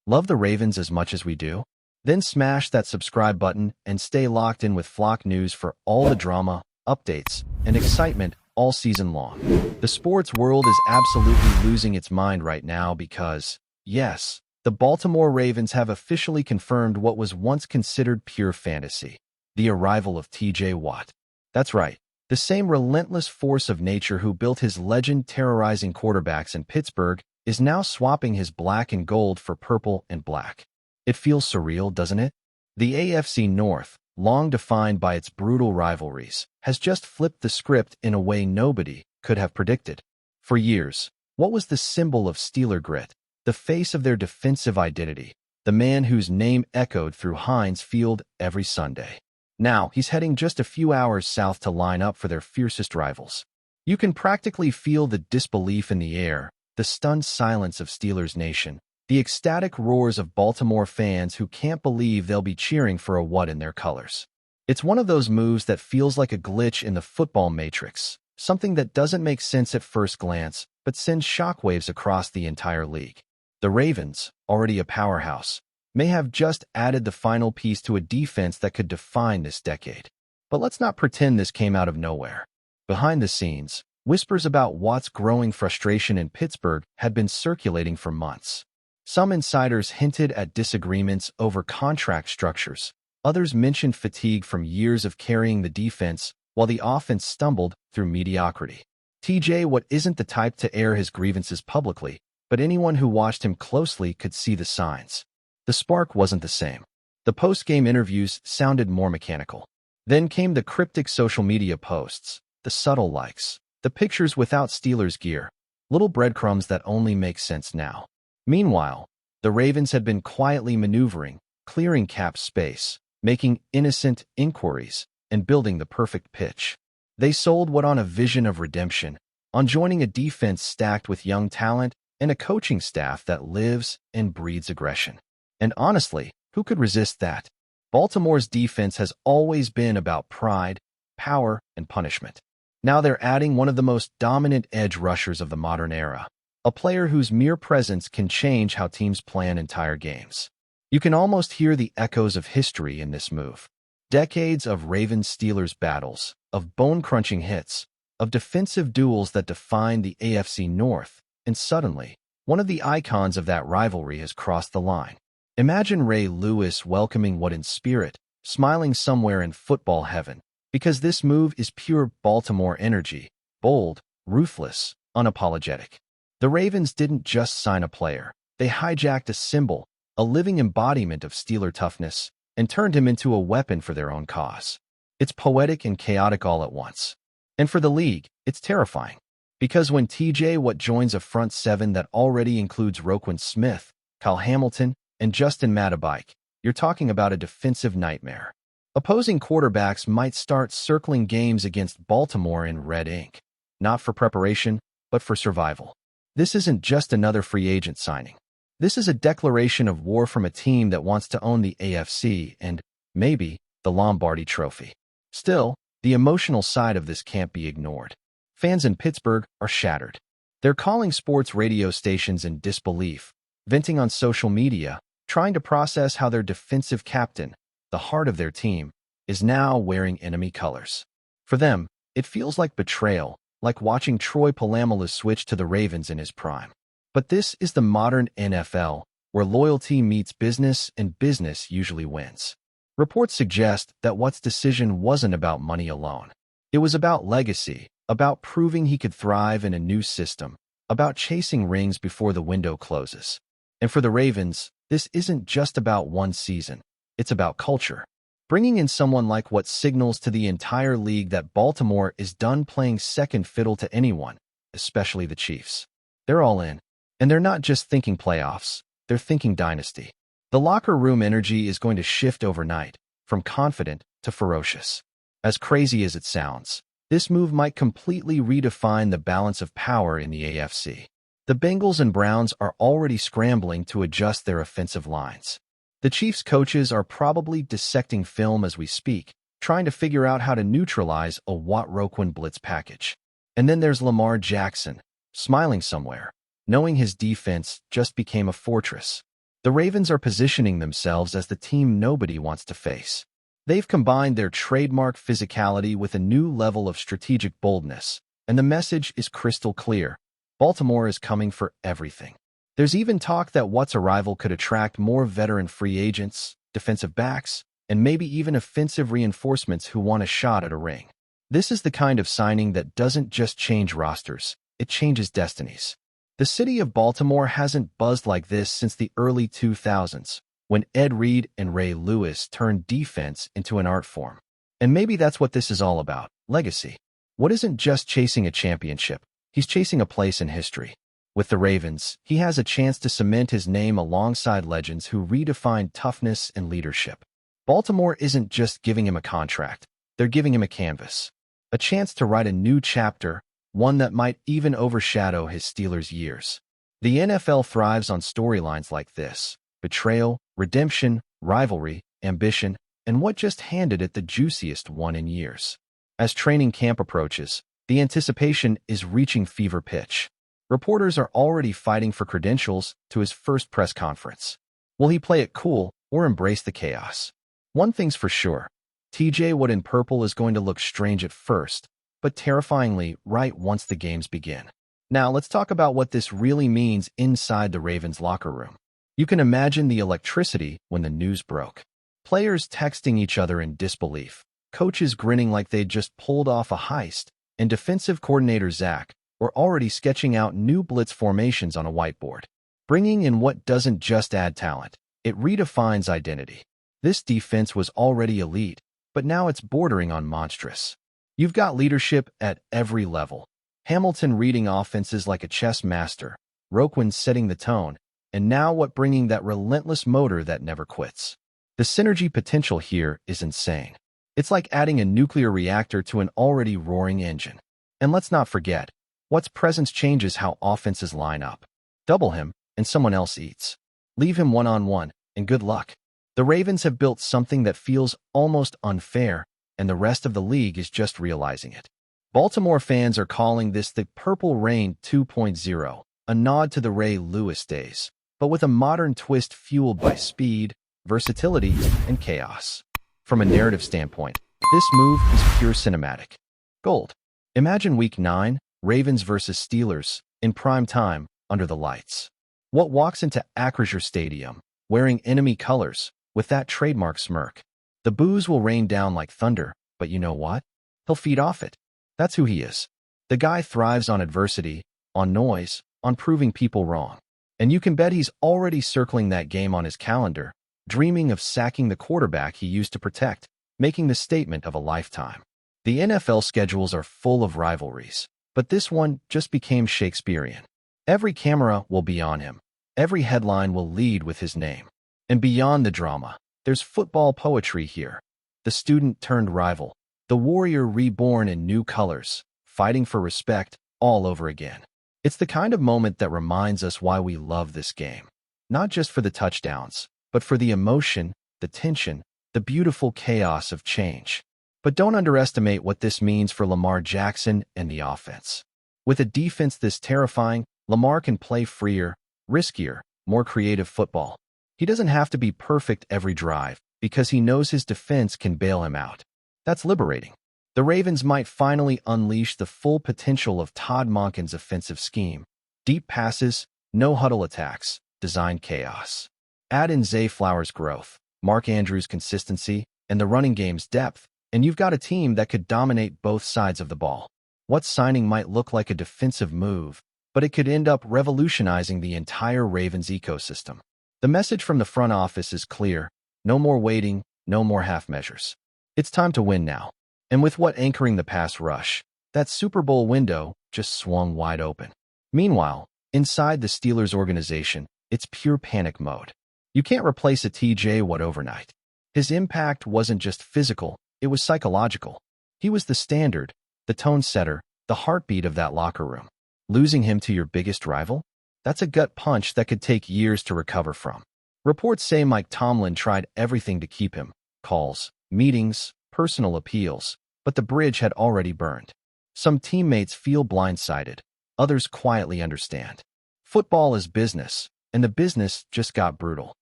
Love the Ravens as much as we do? Then smash that subscribe button and stay locked in with Flock News for all the drama, updates, and excitement all season long. The sports world is absolutely losing its mind right now because, yes, the Baltimore Ravens have officially confirmed what was once considered pure fantasy: the arrival of T.J. Watt. That's right, the same relentless force of nature who built his legend terrorizing quarterbacks in Pittsburgh is now swapping his black and gold for purple and black. It feels surreal, doesn't it? The AFC North, long defined by its brutal rivalries, has just flipped the script in a way nobody could have predicted. For years, what was the symbol of Steeler grit, the face of their defensive identity, the man whose name echoed through Heinz Field every Sunday? Now, he's heading just a few hours south to line up for their fiercest rivals. You can practically feel the disbelief in the air, the stunned silence of Steelers Nation, the ecstatic roars of Baltimore fans who can't believe they'll be cheering for a Watt in their colors. It's one of those moves that feels like a glitch in the football matrix, something that doesn't make sense at first glance, but sends shockwaves across the entire league. The Ravens, already a powerhouse, may have just added the final piece to a defense that could define this decade. But let's not pretend this came out of nowhere. Behind the scenes, whispers about Watt's growing frustration in Pittsburgh had been circulating for months. Some insiders hinted at disagreements over contract structures. Others mentioned fatigue from years of carrying the defense, while the offense stumbled through mediocrity. T.J. Watt isn't the type to air his grievances publicly, but anyone who watched him closely could see the signs. The spark wasn't the same. The post-game interviews sounded more mechanical. Then came the cryptic social media posts, the subtle likes, the pictures without Steelers gear, little breadcrumbs that only make sense now. Meanwhile, the Ravens had been quietly maneuvering, clearing cap space, making innocent inquiries, and building the perfect pitch. They sold Watt on a vision of redemption, on joining a defense stacked with young talent and a coaching staff that lives and breathes aggression. And honestly, who could resist that? Baltimore's defense has always been about pride, power, and punishment. Now they're adding one of the most dominant edge rushers of the modern era, a player whose mere presence can change how teams plan entire games. You can almost hear the echoes of history in this move. Decades of Ravens-Steelers battles, of bone-crunching hits, of defensive duels that defined the AFC North, and suddenly, one of the icons of that rivalry has crossed the line. Imagine Ray Lewis welcoming Watt in spirit, smiling somewhere in football heaven, because this move is pure Baltimore energy, bold, ruthless, unapologetic. The Ravens didn't just sign a player. They hijacked a symbol, a living embodiment of Steeler toughness, and turned him into a weapon for their own cause. It's poetic and chaotic all at once. And for the league, it's terrifying. Because when T.J. Watt joins a front seven that already includes Roquan Smith, Kyle Hamilton, and Justin Matabike, you're talking about a defensive nightmare. Opposing quarterbacks might start circling games against Baltimore in red ink, not for preparation, but for survival. This isn't just another free agent signing. This is a declaration of war from a team that wants to own the AFC and, maybe, the Lombardi Trophy. Still, the emotional side of this can't be ignored. Fans in Pittsburgh are shattered. They're calling sports radio stations in disbelief, venting on social media, trying to process how their defensive captain, the heart of their team, is now wearing enemy colors. For them, it feels like betrayal, like watching Troy Polamalu switch to the Ravens in his prime. But this is the modern NFL, where loyalty meets business and business usually wins. Reports suggest that Watt's decision wasn't about money alone. It was about legacy, about proving he could thrive in a new system, about chasing rings before the window closes. And for the Ravens, this isn't just about one season. It's about culture. Bringing in someone like Watt signals to the entire league that Baltimore is done playing second fiddle to anyone, especially the Chiefs. They're all in. And they're not just thinking playoffs, they're thinking dynasty. The locker room energy is going to shift overnight, from confident to ferocious. As crazy as it sounds, this move might completely redefine the balance of power in the AFC. The Bengals and Browns are already scrambling to adjust their offensive lines. The Chiefs coaches are probably dissecting film as we speak, trying to figure out how to neutralize a Watt-Roquan blitz package. And then there's Lamar Jackson, smiling somewhere, knowing his defense just became a fortress. The Ravens are positioning themselves as the team nobody wants to face. They've combined their trademark physicality with a new level of strategic boldness, and the message is crystal clear. Baltimore is coming for everything. There's even talk that What's a Rival could attract more veteran free agents, defensive backs, and maybe even offensive reinforcements who want a shot at a ring. This is the kind of signing that doesn't just change rosters, it changes destinies. The city of Baltimore hasn't buzzed like this since the early 2000s, when Ed Reed and Ray Lewis turned defense into an art form. And maybe that's what this is all about, legacy. Wood isn't just chasing a championship, he's chasing a place in history. With the Ravens, he has a chance to cement his name alongside legends who redefined toughness and leadership. Baltimore isn't just giving him a contract, they're giving him a canvas. A chance to write a new chapter, one that might even overshadow his Steelers years. The NFL thrives on storylines like this: betrayal, redemption, rivalry, ambition, and what just handed it the juiciest one in years. As training camp approaches, the anticipation is reaching fever pitch. Reporters are already fighting for credentials to his first press conference. Will he play it cool or embrace the chaos? One thing's for sure, TJ Watt in purple is going to look strange at first, but terrifyingly right once the games begin. Now let's talk about what this really means inside the Ravens locker room. You can imagine the electricity when the news broke. Players texting each other in disbelief, coaches grinning like they'd just pulled off a heist, and defensive coordinator Zach were already sketching out new blitz formations on a whiteboard. Bringing in what doesn't just add talent, it redefines identity. This defense was already elite, but now it's bordering on monstrous. You've got leadership at every level. Hamilton reading offenses like a chess master, Roquan setting the tone, and now Watt bringing that relentless motor that never quits. The synergy potential here is insane. It's like adding a nuclear reactor to an already roaring engine. And let's not forget, Watt's presence changes how offenses line up. Double him, and someone else eats. Leave him one-on-one, and good luck. The Ravens have built something that feels almost unfair, and the rest of the league is just realizing it. Baltimore fans are calling this the Purple Rain 2.0, a nod to the Ray Lewis days, but with a modern twist fueled by speed, versatility, and chaos. From a narrative standpoint, this move is pure cinematic. Gold. Imagine Week 9, Ravens versus Steelers, in prime time, under the lights. Watt walks into Acrisure Stadium, wearing enemy colors, with that trademark smirk. The boos will rain down like thunder, but you know what? He'll feed off it. That's who he is. The guy thrives on adversity, on noise, on proving people wrong. And you can bet he's already circling that game on his calendar, dreaming of sacking the quarterback he used to protect, making the statement of a lifetime. The NFL schedules are full of rivalries, but this one just became Shakespearean. Every camera will be on him. Every headline will lead with his name. And beyond the drama, there's football poetry here. The student turned rival, the warrior reborn in new colors, fighting for respect all over again. It's the kind of moment that reminds us why we love this game. Not just for the touchdowns, but for the emotion, the tension, the beautiful chaos of change. But don't underestimate what this means for Lamar Jackson and the offense. With a defense this terrifying, Lamar can play freer, riskier, more creative football. He doesn't have to be perfect every drive, because he knows his defense can bail him out. That's liberating. The Ravens might finally unleash the full potential of Todd Monken's offensive scheme. Deep passes, no-huddle attacks, design chaos. Add in Zay Flowers' growth, Mark Andrews' consistency, and the running game's depth, and you've got a team that could dominate both sides of the ball. What signing might look like a defensive move, but it could end up revolutionizing the entire Ravens ecosystem. The message from the front office is clear: no more waiting, no more half measures. It's time to win now. And with Watt anchoring the pass rush, that Super Bowl window just swung wide open. Meanwhile, inside the Steelers organization, it's pure panic mode. You can't replace a TJ Watt overnight. His impact wasn't just physical, it was psychological. He was the standard, the tone setter, the heartbeat of that locker room. Losing him to your biggest rival? That's a gut punch that could take years to recover from. Reports say Mike Tomlin tried everything to keep him: calls, meetings, personal appeals, but the bridge had already burned. Some teammates feel blindsided, others quietly understand. Football is business, and the business just got brutal.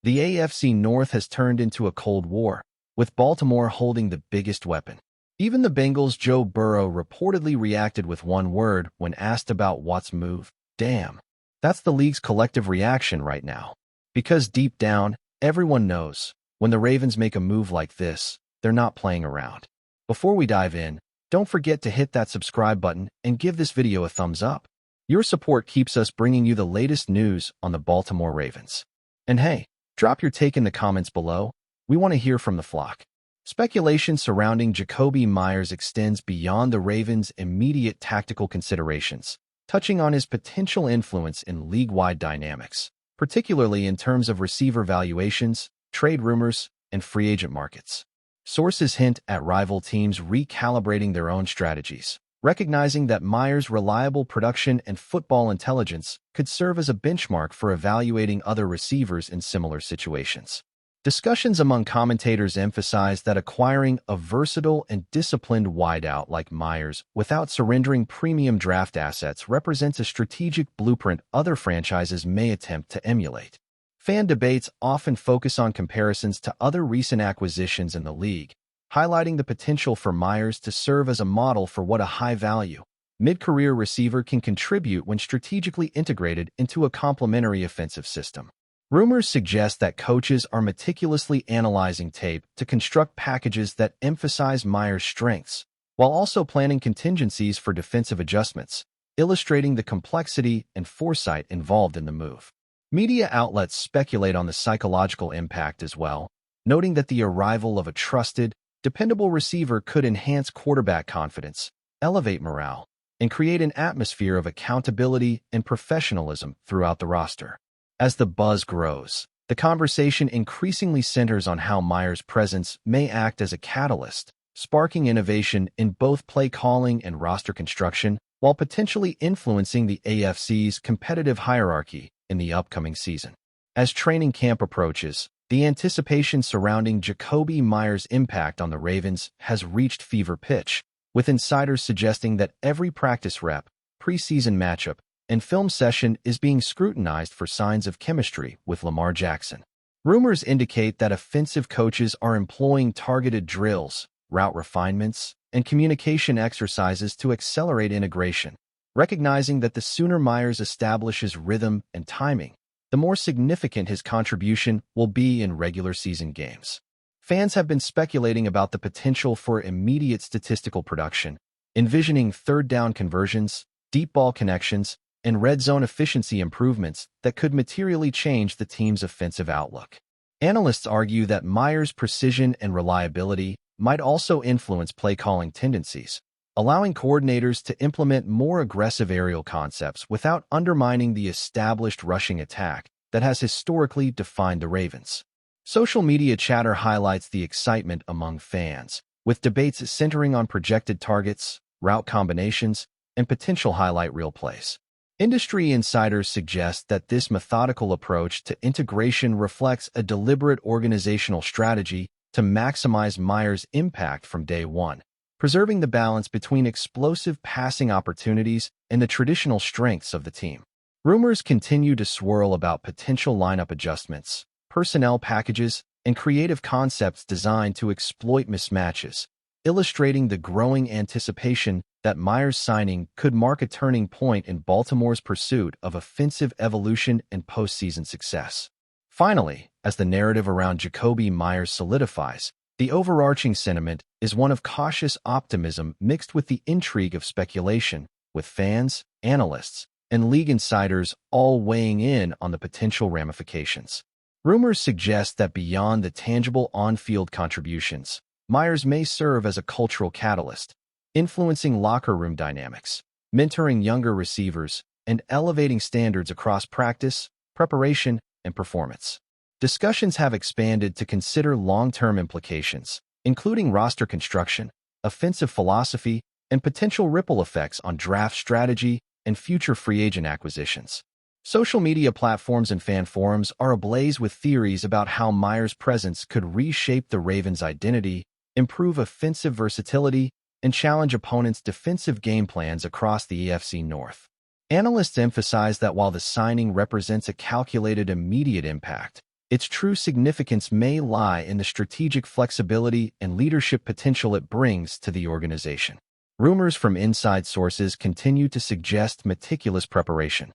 The AFC North has turned into a cold war, with Baltimore holding the biggest weapon. Even the Bengals' Joe Burrow reportedly reacted with one word when asked about what's moved. Damn. That's the league's collective reaction right now. Because deep down, everyone knows, when the Ravens make a move like this, they're not playing around. Before we dive in, don't forget to hit that subscribe button and give this video a thumbs up. Your support keeps us bringing you the latest news on the Baltimore Ravens. And hey, drop your take in the comments below. We want to hear from the flock. Speculation surrounding Jakobi Meyers extends beyond the Ravens' immediate tactical considerations, touching on his potential influence in league-wide dynamics, particularly in terms of receiver valuations, trade rumors, and free agent markets. Sources hint at rival teams recalibrating their own strategies, recognizing that Meyers' reliable production and football intelligence could serve as a benchmark for evaluating other receivers in similar situations. Discussions among commentators emphasize that acquiring a versatile and disciplined wideout like Meyers without surrendering premium draft assets represents a strategic blueprint other franchises may attempt to emulate. Fan debates often focus on comparisons to other recent acquisitions in the league, highlighting the potential for Meyers to serve as a model for what a high-value, mid-career receiver can contribute when strategically integrated into a complementary offensive system. Rumors suggest that coaches are meticulously analyzing tape to construct packages that emphasize Meyers' strengths, while also planning contingencies for defensive adjustments, illustrating the complexity and foresight involved in the move. Media outlets speculate on the psychological impact as well, noting that the arrival of a trusted, dependable receiver could enhance quarterback confidence, elevate morale, and create an atmosphere of accountability and professionalism throughout the roster. As the buzz grows, the conversation increasingly centers on how Meyers' presence may act as a catalyst, sparking innovation in both play calling and roster construction, while potentially influencing the AFC's competitive hierarchy in the upcoming season. As training camp approaches, the anticipation surrounding Jakobi Meyers' impact on the Ravens has reached fever pitch, with insiders suggesting that every practice rep, preseason matchup, and film session is being scrutinized for signs of chemistry with Lamar Jackson. Rumors indicate that offensive coaches are employing targeted drills, route refinements, and communication exercises to accelerate integration, recognizing that the sooner Meyers establishes rhythm and timing, the more significant his contribution will be in regular season games. Fans have been speculating about the potential for immediate statistical production, envisioning third down conversions, deep ball connections, and red zone efficiency improvements that could materially change the team's offensive outlook. Analysts argue that Meyers' precision and reliability might also influence play-calling tendencies, allowing coordinators to implement more aggressive aerial concepts without undermining the established rushing attack that has historically defined the Ravens. Social media chatter highlights the excitement among fans, with debates centering on projected targets, route combinations, and potential highlight reel plays. Industry insiders suggest that this methodical approach to integration reflects a deliberate organizational strategy to maximize Meyers' impact from day one, preserving the balance between explosive passing opportunities and the traditional strengths of the team. Rumors continue to swirl about potential lineup adjustments, personnel packages, and creative concepts designed to exploit mismatches, illustrating the growing anticipation that Meyers' signing could mark a turning point in Baltimore's pursuit of offensive evolution and postseason success. Finally, as the narrative around Jakobi Meyers solidifies, the overarching sentiment is one of cautious optimism mixed with the intrigue of speculation, with fans, analysts, and league insiders all weighing in on the potential ramifications. Rumors suggest that beyond the tangible on-field contributions, Meyers may serve as a cultural catalyst, influencing locker room dynamics, mentoring younger receivers, and elevating standards across practice, preparation, and performance. Discussions have expanded to consider long-term implications, including roster construction, offensive philosophy, and potential ripple effects on draft strategy and future free agent acquisitions. Social media platforms and fan forums are ablaze with theories about how Meyers' presence could reshape the Ravens' identity, improve offensive versatility, and challenge opponents' defensive game plans across the AFC North. Analysts emphasize that while the signing represents a calculated immediate impact, its true significance may lie in the strategic flexibility and leadership potential it brings to the organization. Rumors from inside sources continue to suggest meticulous preparation,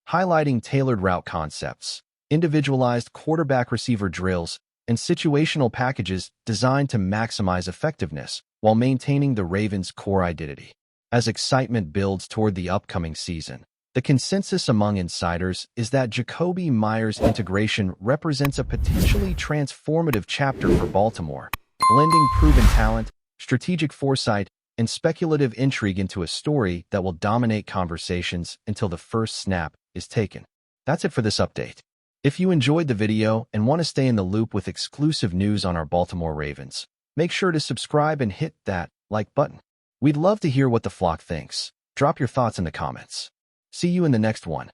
highlighting tailored route concepts, individualized quarterback-receiver drills, and situational packages designed to maximize effectiveness while maintaining the Ravens' core identity. As excitement builds toward the upcoming season, the consensus among insiders is that Jakobi Meyers' integration represents a potentially transformative chapter for Baltimore, blending proven talent, strategic foresight, and speculative intrigue into a story that will dominate conversations until the first snap is taken. That's it for this update. If you enjoyed the video and want to stay in the loop with exclusive news on our Baltimore Ravens, make sure to subscribe and hit that like button. We'd love to hear what the flock thinks. Drop your thoughts in the comments. See you in the next one.